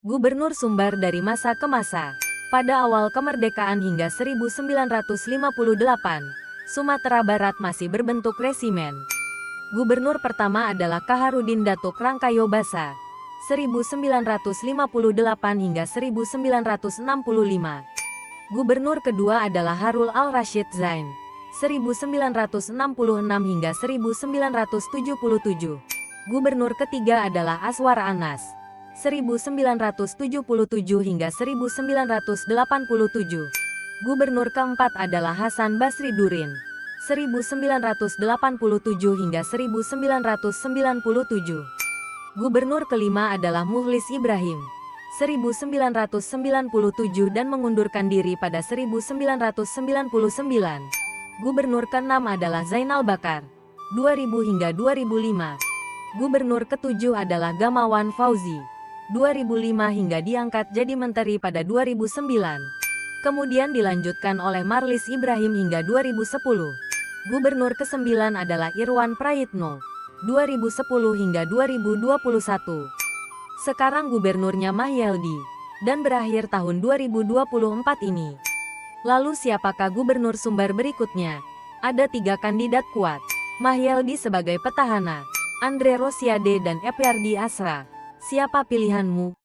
Gubernur Sumbar dari masa ke masa. Pada awal kemerdekaan hingga 1958, Sumatera Barat masih berbentuk resimen. Gubernur pertama adalah Kaharudin Datuk Rangkayo Basa, 1958 hingga 1965. Gubernur kedua adalah Harun Al-Rashid Zain, 1966 hingga 1977. Gubernur ketiga adalah Aswar Anas, 1977 hingga 1987. Gubernur keempat adalah Hasan Basri Durin, 1987 hingga 1997. Gubernur kelima adalah Mukhlis Ibrahim, 1997 dan mengundurkan diri pada 1999. Gubernur keenam adalah Zainal Bakar, 2000 hingga 2005. Gubernur ketujuh adalah Gamawan Fauzi, 2005 hingga diangkat jadi menteri pada 2009. Kemudian dilanjutkan oleh Marlis Ibrahim hingga 2010. Gubernur ke-9 adalah Irwan Prayitno, 2010 hingga 2021. Sekarang gubernurnya Mahyeldi, dan berakhir tahun 2024 ini. Lalu siapakah gubernur Sumbar berikutnya? Ada 3 kandidat kuat. Mahyeldi sebagai petahana, Andre Rosiade dan Epriardi Asra. Siapa pilihanmu?